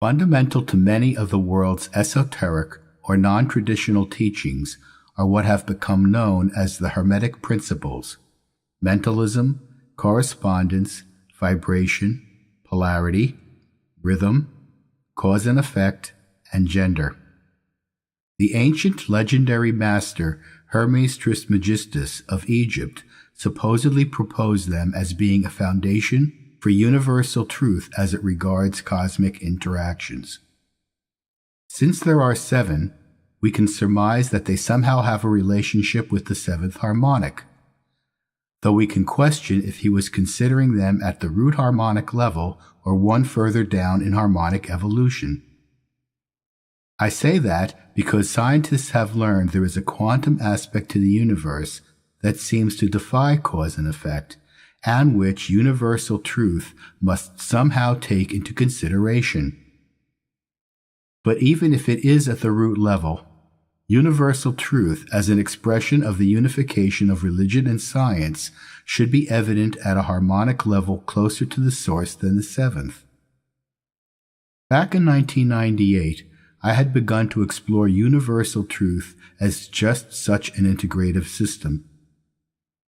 Fundamental to many of the world's esoteric or non-traditional teachings are what have become known as the Hermetic principles: mentalism, correspondence, vibration, polarity, rhythm, cause and effect, and gender. The ancient legendary master Hermes Trismegistus of Egypt supposedly proposed them as being a foundation for universal truth as it regards cosmic interactions. Since there are 7, we can surmise that they somehow have a relationship with the 7th harmonic, though we can question if he was considering them at the root harmonic level or one further down in harmonic evolution. I say that because scientists have learned there is a quantum aspect to the universe that seems to defy cause and effect, and which universal truth must somehow take into consideration. But even if it is at the root level, universal truth as an expression of the unification of religion and science should be evident at a harmonic level closer to the source than the 7th. Back in 1998, I had begun to explore universal truth as just such an integrative system.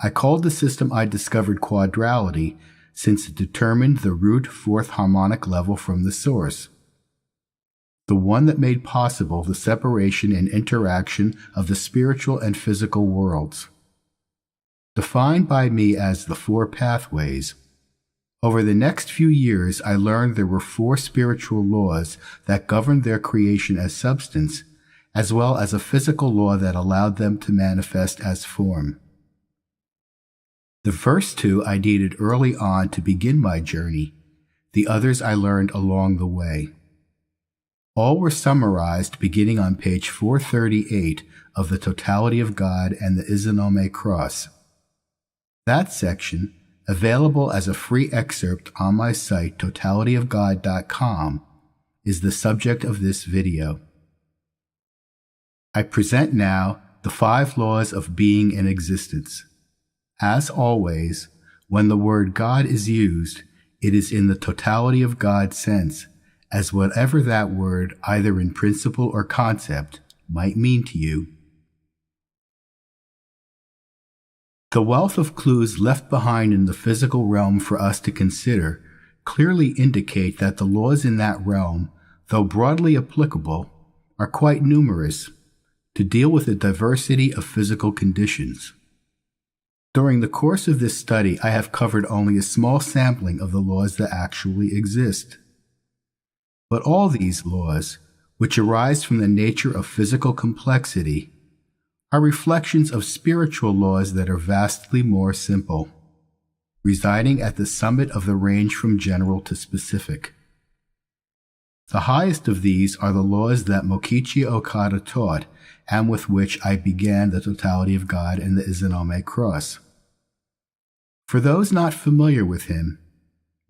I called the system I discovered quadrality, since it determined the root 4th harmonic level from the source, the one that made possible the separation and interaction of the spiritual and physical worlds. Defined by me as the 4 pathways, over the next few years I learned there were 4 spiritual laws that governed their creation as substance, as well as a physical law that allowed them to manifest as form. The first 2 I needed early on to begin my journey. The others I learned along the way. All were summarized beginning on page 438 of the Totality of God and the Izunome Cross. That section, available as a free excerpt on my site totalityofgod.com, is the subject of this video. I present now the 5 laws of being and existence. As always, when the word God is used, it is in the totality of God sense, as whatever that word, either in principle or concept, might mean to you. The wealth of clues left behind in the physical realm for us to consider clearly indicate that the laws in that realm, though broadly applicable, are quite numerous to deal with the diversity of physical conditions. During the course of this study, I have covered only a small sampling of the laws that actually exist. But all these laws, which arise from the nature of physical complexity, are reflections of spiritual laws that are vastly more simple, residing at the summit of the range from general to specific. The highest of these are the laws that Mokichi Okada taught and with which I began the Totality of God and the Izunome Cross. For those not familiar with him,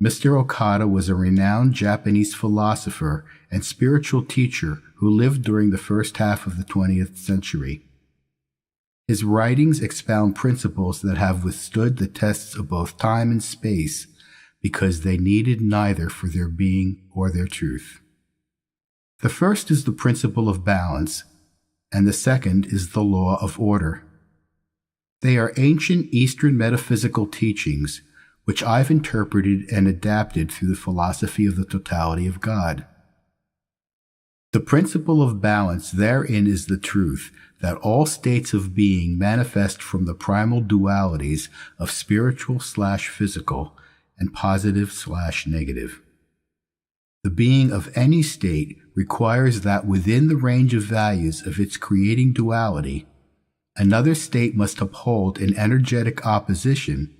Mr. Okada was a renowned Japanese philosopher and spiritual teacher who lived during the first half of the 20th century. His writings expound principles that have withstood the tests of both time and space because they needed neither for their being or their truth. The first is the principle of balance, and the second is the law of order. They are ancient Eastern metaphysical teachings, which I've interpreted and adapted through the philosophy of the totality of God. The principle of balance therein is the truth that all states of being manifest from the primal dualities of spiritual/physical and positive/negative. The being of any state requires that within the range of values of its creating duality, another state must uphold in energetic opposition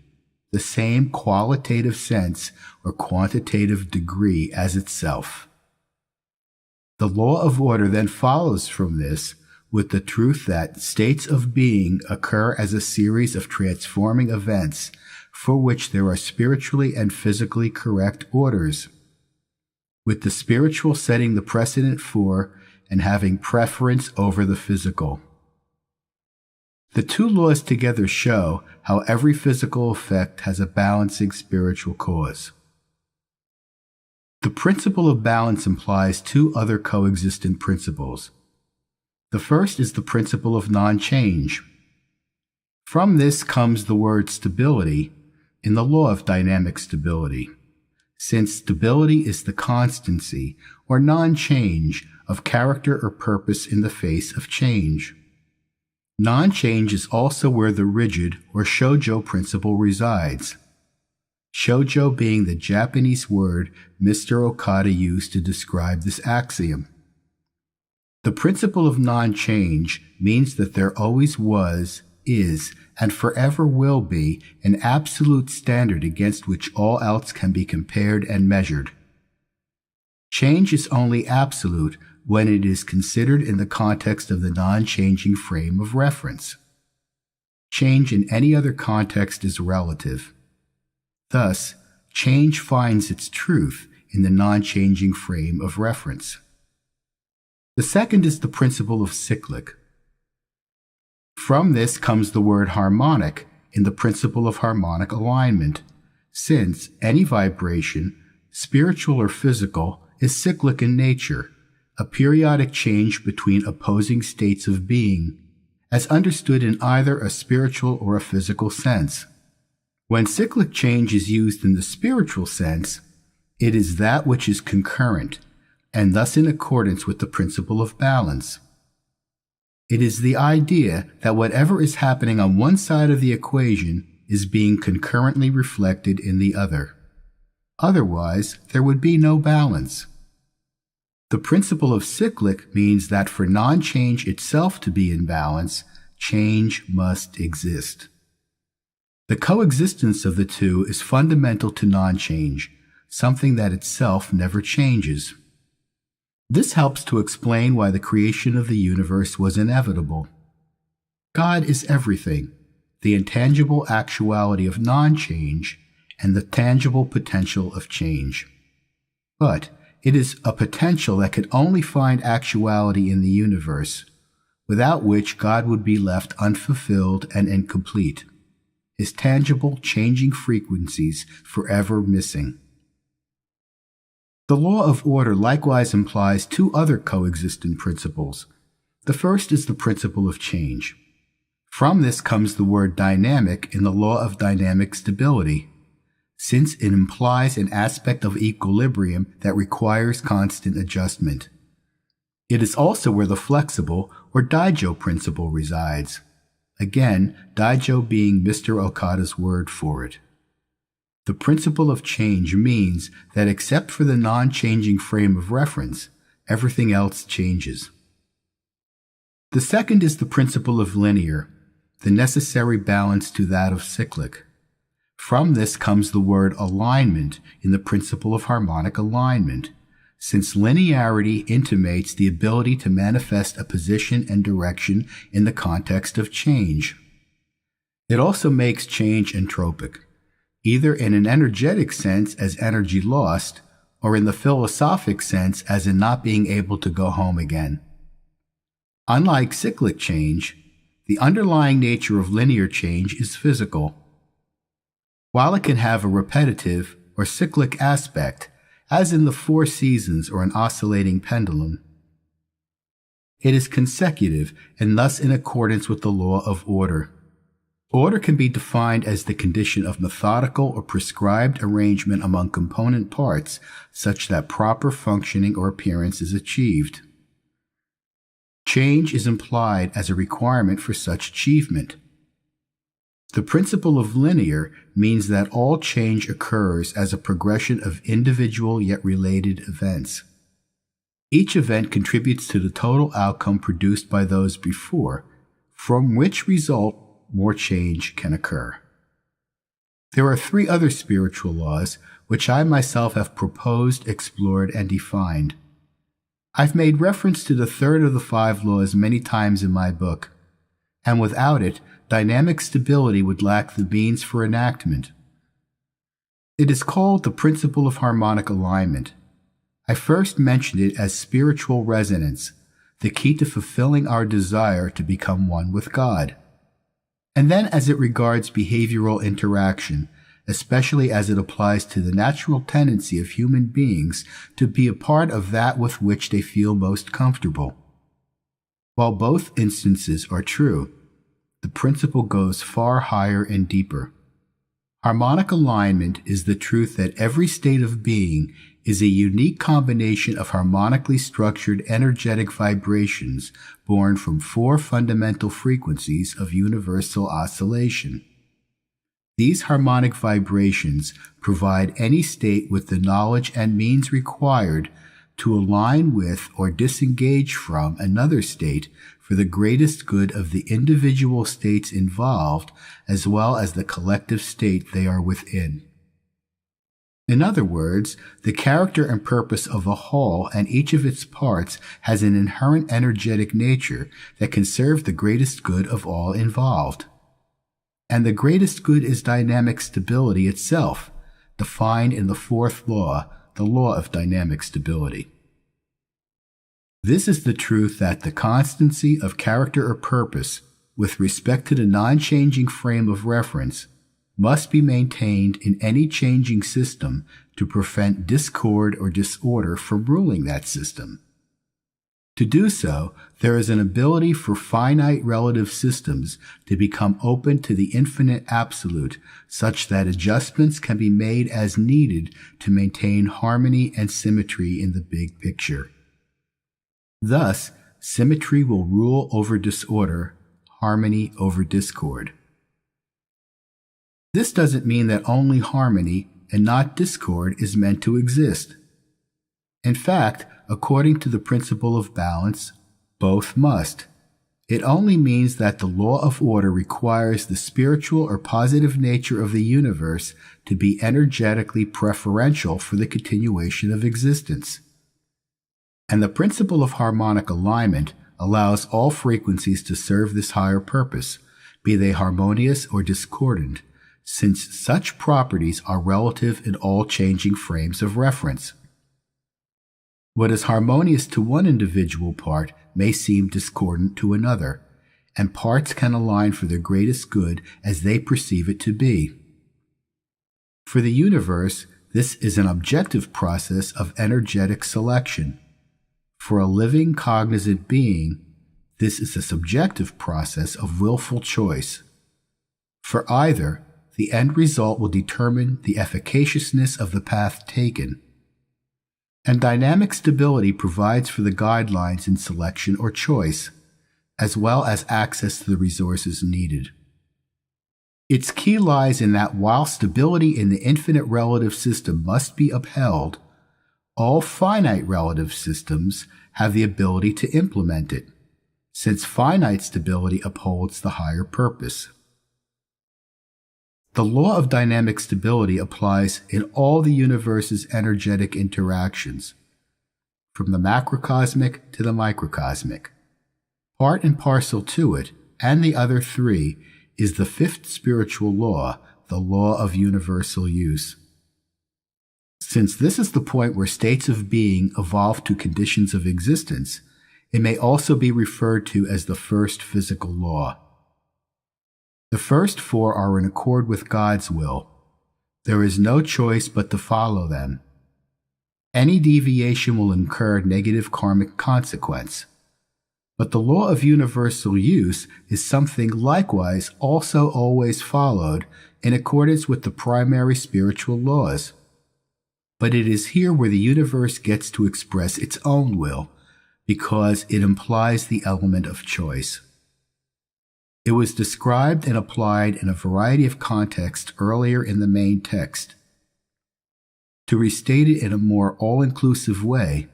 the same qualitative sense or quantitative degree as itself. The law of order then follows from this with the truth that states of being occur as a series of transforming events for which there are spiritually and physically correct orders, with the spiritual setting the precedent for and having preference over the physical. The 2 laws together show how every physical effect has a balancing spiritual cause. The principle of balance implies two other coexistent principles. The first is the principle of non-change. From this comes the word stability in the law of dynamic stability, since stability is the constancy or non-change of character or purpose in the face of change. Non-change is also where the rigid or shoujo principle resides. Shoujo being the Japanese word Mr. Okada used to describe this axiom. The principle of non-change means that there always was, is, and forever will be an absolute standard against which all else can be compared and measured. Change is only absolute when it is considered in the context of the non-changing frame of reference. Change in any other context is relative. Thus, change finds its truth in the non-changing frame of reference. The second is the principle of cyclic. From this comes the word harmonic in the principle of harmonic alignment, since any vibration, spiritual or physical, is cyclic in nature, a periodic change between opposing states of being, as understood in either a spiritual or a physical sense. When cyclic change is used in the spiritual sense, it is that which is concurrent, and thus in accordance with the principle of balance. It is the idea that whatever is happening on one side of the equation is being concurrently reflected in the other. Otherwise, there would be no balance. The principle of cyclic means that for non-change itself to be in balance, change must exist. The coexistence of the two is fundamental to non-change, something that itself never changes. This helps to explain why the creation of the universe was inevitable. God is everything, the intangible actuality of non-change and the tangible potential of change. But it is a potential that could only find actuality in the universe, without which God would be left unfulfilled and incomplete, his tangible, changing frequencies forever missing. The law of order likewise implies two other coexistent principles. The first is the principle of change. From this comes the word dynamic in the law of dynamic stability, since it implies an aspect of equilibrium that requires constant adjustment. It is also where the flexible or daijo principle resides. Again, daijo being Mr. Okada's word for it. The principle of change means that except for the non-changing frame of reference, everything else changes. The second is the principle of linear, the necessary balance to that of cyclic. From this comes the word alignment in the principle of harmonic alignment, since linearity intimates the ability to manifest a position and direction in the context of change. It also makes change entropic, either in an energetic sense as energy lost, or in the philosophic sense as in not being able to go home again. Unlike cyclic change, the underlying nature of linear change is physical. While it can have a repetitive or cyclic aspect, as in the 4 seasons or an oscillating pendulum, it is consecutive and thus in accordance with the law of order. Order can be defined as the condition of methodical or prescribed arrangement among component parts such that proper functioning or appearance is achieved. Change is implied as a requirement for such achievement. The principle of linear means that all change occurs as a progression of individual yet related events. Each event contributes to the total outcome produced by those before, from which result more change can occur. There are 3 other spiritual laws which I myself have proposed, explored, and defined. I've made reference to the third of the 5 laws many times in my book, and without it, dynamic stability would lack the means for enactment. It is called the principle of harmonic alignment. I first mentioned it as spiritual resonance, the key to fulfilling our desire to become one with God. And then as it regards behavioral interaction, especially as it applies to the natural tendency of human beings to be a part of that with which they feel most comfortable. While both instances are true, the principle goes far higher and deeper. Harmonic alignment is the truth that every state of being is a unique combination of harmonically structured energetic vibrations born from 4 fundamental frequencies of universal oscillation. These harmonic vibrations provide any state with the knowledge and means required to align with or disengage from another state for the greatest good of the individual states involved as well as the collective state they are within. In other words, the character and purpose of a whole and each of its parts has an inherent energetic nature that can serve the greatest good of all involved. And the greatest good is dynamic stability itself, defined in the 4th law, the law of dynamic stability. This is the truth that the constancy of character or purpose, with respect to the non-changing frame of reference, must be maintained in any changing system to prevent discord or disorder from ruling that system. To do so, there is an ability for finite relative systems to become open to the infinite absolute, such that adjustments can be made as needed to maintain harmony and symmetry in the big picture. Thus, symmetry will rule over disorder, harmony over discord. This doesn't mean that only harmony and not discord is meant to exist. In fact, according to the principle of balance, both must. It only means that the law of order requires the spiritual or positive nature of the universe to be energetically preferential for the continuation of existence. And the principle of harmonic alignment allows all frequencies to serve this higher purpose, be they harmonious or discordant, since such properties are relative in all changing frames of reference. What is harmonious to one individual part may seem discordant to another, and parts can align for their greatest good as they perceive it to be. For the universe, this is an objective process of energetic selection. For a living, cognizant being, this is a subjective process of willful choice. For either, the end result will determine the efficaciousness of the path taken. And dynamic stability provides for the guidelines in selection or choice, as well as access to the resources needed. Its key lies in that while stability in the infinite relative system must be upheld, all finite relative systems have the ability to implement it, since finite stability upholds the higher purpose. The law of dynamic stability applies in all the universe's energetic interactions, from the macrocosmic to the microcosmic. Part and parcel to it, and the other 3, is the 5th spiritual law, the law of universal use. Since this is the point where states of being evolve to conditions of existence, it may also be referred to as the 1st physical law. The first 4 are in accord with God's will. There is no choice but to follow them. Any deviation will incur negative karmic consequence. But the law of universal use is something likewise also always followed in accordance with the primary spiritual laws. But it is here where the universe gets to express its own will, because it implies the element of choice. It was described and applied in a variety of contexts earlier in the main text. To restate it in a more all-inclusive way,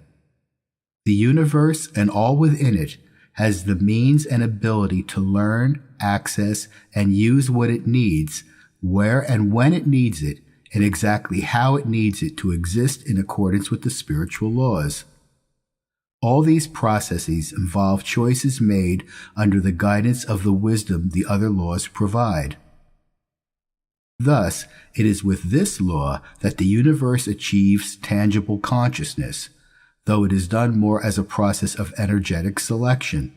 the universe and all within it has the means and ability to learn, access, and use what it needs, where and when it needs it, and exactly how it needs it to exist in accordance with the spiritual laws. All these processes involve choices made under the guidance of the wisdom the other laws provide. Thus, it is with this law that the universe achieves tangible consciousness, though it is done more as a process of energetic selection.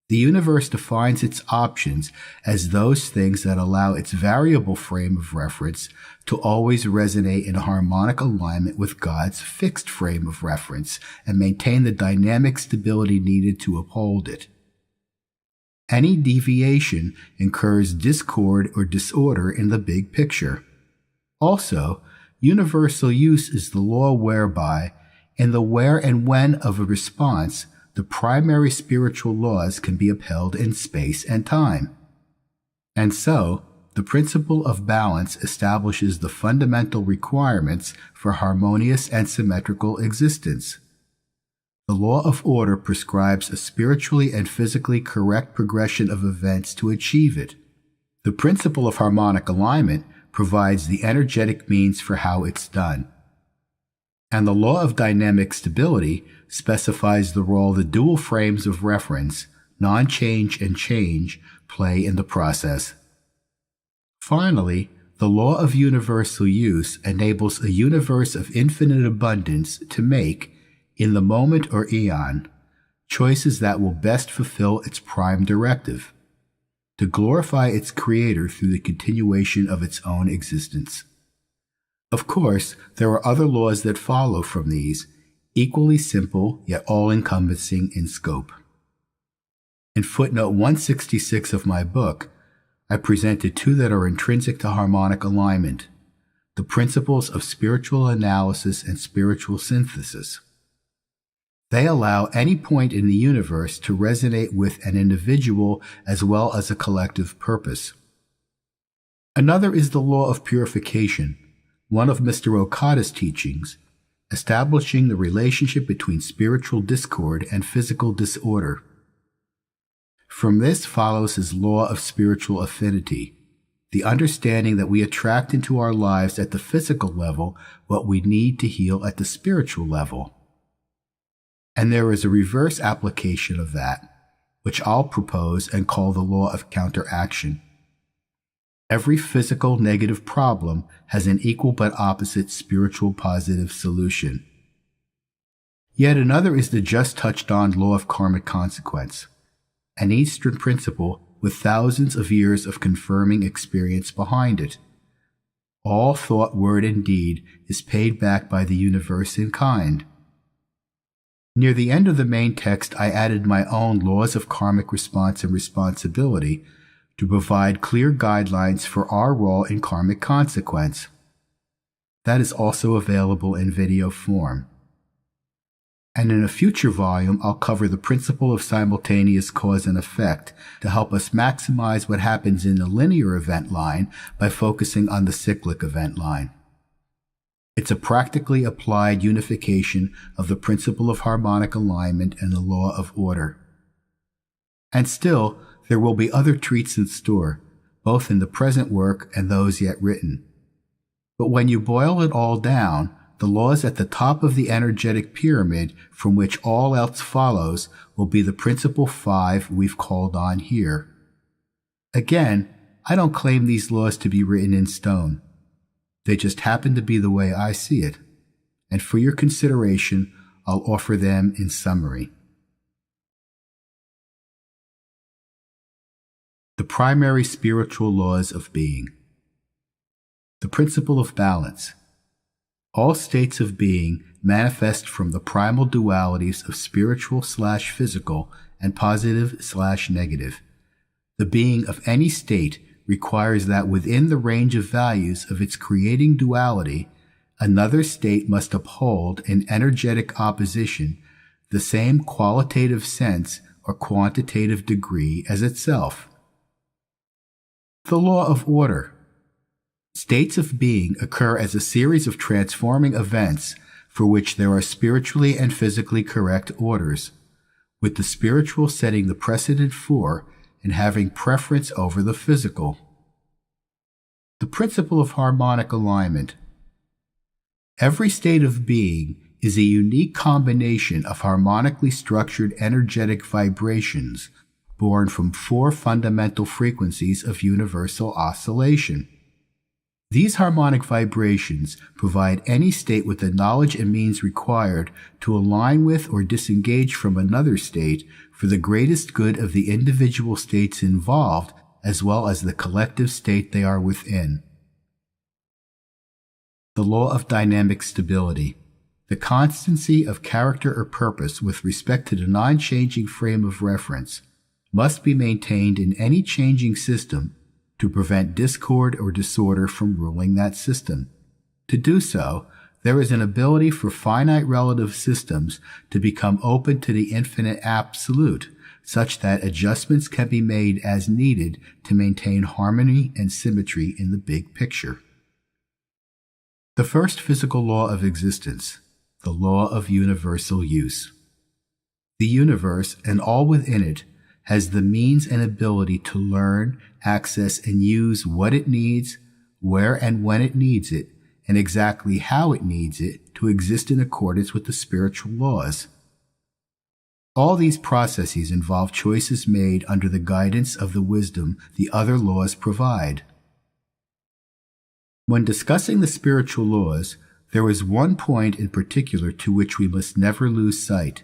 The universe defines its options as those things that allow its variable frame of reference to always resonate in a harmonic alignment with God's fixed frame of reference and maintain the dynamic stability needed to uphold it. Any deviation incurs discord or disorder in the big picture. Also, universal use is the law whereby, in the where and when of a response, the primary spiritual laws can be upheld in space and time. And so, the principle of balance establishes the fundamental requirements for harmonious and symmetrical existence. The law of order prescribes a spiritually and physically correct progression of events to achieve it. The principle of harmonic alignment provides the energetic means for how it's done. And the law of dynamic stability specifies the role the dual frames of reference, non-change and change, play in the process. Finally, the law of universal use enables a universe of infinite abundance to make, in the moment or eon, choices that will best fulfill its prime directive, to glorify its creator through the continuation of its own existence. Of course, there are other laws that follow from these, equally simple yet all-encompassing in scope. In footnote 166 of my book, I presented two that are intrinsic to harmonic alignment, the principles of spiritual analysis and spiritual synthesis. They allow any point in the universe to resonate with an individual as well as a collective purpose. Another is the law of purification, one of Mr. Okada's teachings, establishing the relationship between spiritual discord and physical disorder. From this follows his law of spiritual affinity, the understanding that we attract into our lives at the physical level what we need to heal at the spiritual level. And there is a reverse application of that, which I'll propose and call the law of counteraction. Every physical negative problem has an equal but opposite spiritual positive solution. Yet another is the just touched on law of karmic consequence, an Eastern principle with thousands of years of confirming experience behind it. All thought, word, and deed is paid back by the universe in kind. Near the end of the main text, I added my own laws of karmic response and responsibility to provide clear guidelines for our role in karmic consequence. That is also available in video form. And in a future volume, I'll cover the principle of simultaneous cause and effect to help us maximize what happens in the linear event line by focusing on the cyclic event line. It's a practically applied unification of the principle of harmonic alignment and the law of order. And still, there will be other treats in store, both in the present work and those yet written. But when you boil it all down, the laws at the top of the energetic pyramid from which all else follows will be the principal 5 we've called on here. Again, I don't claim these laws to be written in stone. They just happen to be the way I see it, and for your consideration, I'll offer them in summary. The primary spiritual laws of being. The principle of balance. All states of being manifest from the primal dualities of spiritual/physical and positive/negative. The being of any state requires that within the range of values of its creating duality, another state must uphold in energetic opposition the same qualitative sense or quantitative degree as itself. The law of order. States of being occur as a series of transforming events for which there are spiritually and physically correct orders, with the spiritual setting the precedent for and having preference over the physical. The principle of harmonic alignment. Every state of being is a unique combination of harmonically structured energetic vibrations born from 4 fundamental frequencies of universal oscillation. These harmonic vibrations provide any state with the knowledge and means required to align with or disengage from another state for the greatest good of the individual states involved as well as the collective state they are within. The law of dynamic stability. The constancy of character or purpose with respect to the non-changing frame of reference must be maintained in any changing system to prevent discord or disorder from ruling that system. To do so, there is an ability for finite relative systems to become open to the infinite absolute, such that adjustments can be made as needed to maintain harmony and symmetry in the big picture. The first physical law of existence, the law of universal use. The universe and all within it has the means and ability to learn, access, and use what it needs, where and when it needs it, and exactly how it needs it to exist in accordance with the spiritual laws. All these processes involve choices made under the guidance of the wisdom the other laws provide. When discussing the spiritual laws, there is one point in particular to which we must never lose sight.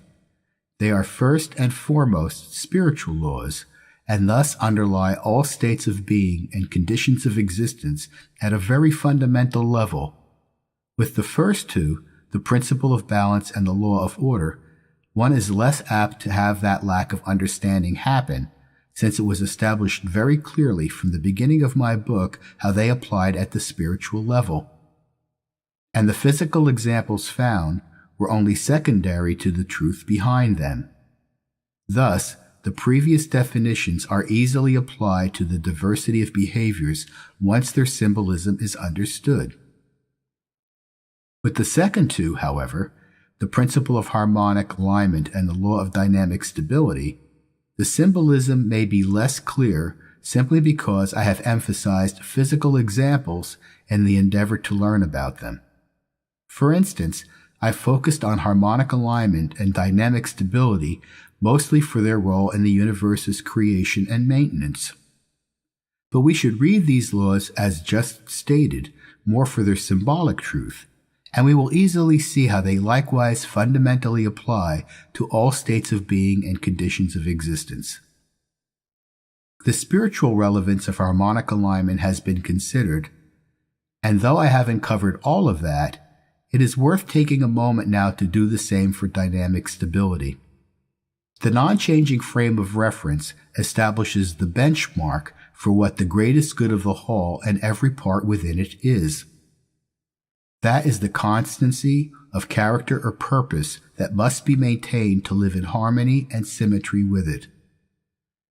They are first and foremost spiritual laws, and thus underlie all states of being and conditions of existence at a very fundamental level. With the first two, the principle of balance and the law of order, one is less apt to have that lack of understanding happen, since it was established very clearly from the beginning of my book how they applied at the spiritual level. And the physical examples found were only secondary to the truth behind them. Thus, the previous definitions are easily applied to the diversity of behaviors once their symbolism is understood. With the second two, however, the principle of harmonic alignment and the law of dynamic stability, the symbolism may be less clear simply because I have emphasized physical examples in the endeavor to learn about them. For instance, I focused on harmonic alignment and dynamic stability mostly for their role in the universe's creation and maintenance. But we should read these laws as just stated, more for their symbolic truth, and we will easily see how they likewise fundamentally apply to all states of being and conditions of existence. The spiritual relevance of harmonic alignment has been considered, and though I haven't covered all of that, it is worth taking a moment now to do the same for dynamic stability. The non-changing frame of reference establishes the benchmark for what the greatest good of the whole and every part within it is. That is the constancy of character or purpose that must be maintained to live in harmony and symmetry with it.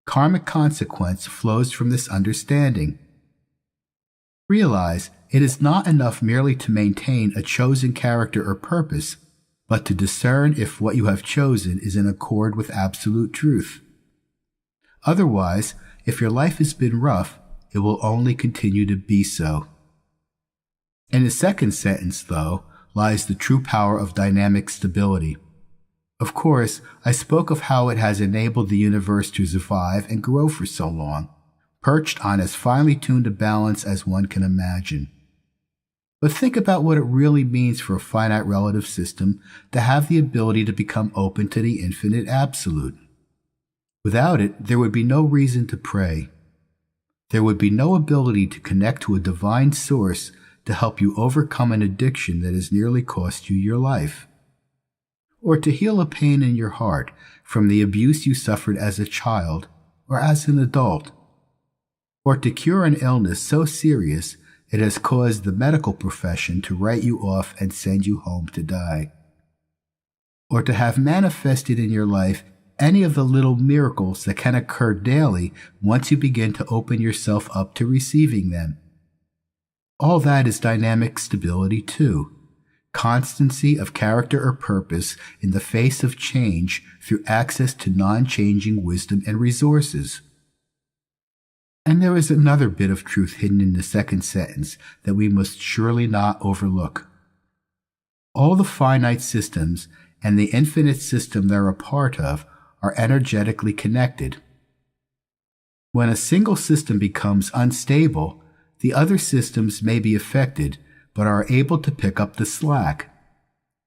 Karmic consequence flows from this understanding. Realize it is not enough merely to maintain a chosen character or purpose, but to discern if what you have chosen is in accord with absolute truth. Otherwise, if your life has been rough, it will only continue to be so. In the second sentence, though, lies the true power of dynamic stability. Of course, I spoke of how it has enabled the universe to survive and grow for so long, perched on as finely tuned a balance as one can imagine. But think about what it really means for a finite relative system to have the ability to become open to the infinite absolute. Without it, there would be no reason to pray. There would be no ability to connect to a divine source to help you overcome an addiction that has nearly cost you your life, or to heal a pain in your heart from the abuse you suffered as a child or as an adult, or to cure an illness so serious it has caused the medical profession to write you off and send you home to die, or to have manifested in your life any of the little miracles that can occur daily once you begin to open yourself up to receiving them. All that is dynamic stability too, constancy of character or purpose in the face of change through access to non-changing wisdom and resources. And there is another bit of truth hidden in the second sentence that we must surely not overlook. All the finite systems and the infinite system they're a part of are energetically connected. When a single system becomes unstable, the other systems may be affected, but are able to pick up the slack.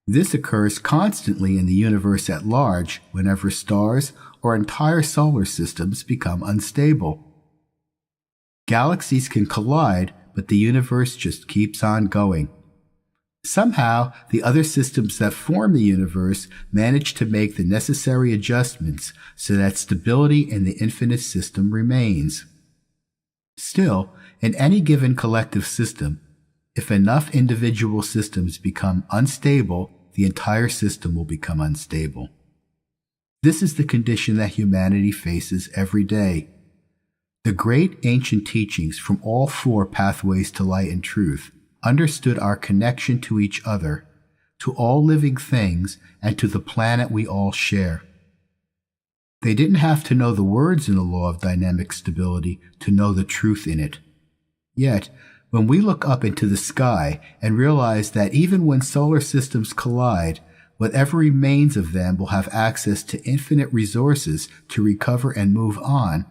This occurs constantly in the universe at large whenever stars or entire solar systems become unstable. Galaxies can collide, but the universe just keeps on going. Somehow, the other systems that form the universe manage to make the necessary adjustments so that stability in the infinite system remains. Still, in any given collective system, if enough individual systems become unstable, the entire system will become unstable. This is the condition that humanity faces every day. The great ancient teachings from all four pathways to light and truth understood our connection to each other, to all living things, and to the planet we all share. They didn't have to know the words in the law of dynamic stability to know the truth in it. Yet, when we look up into the sky and realize that even when solar systems collide, whatever remains of them will have access to infinite resources to recover and move on,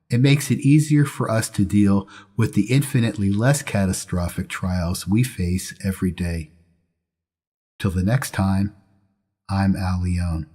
it makes it easier for us to deal with the infinitely less catastrophic trials we face every day. Till the next time, I'm Leone.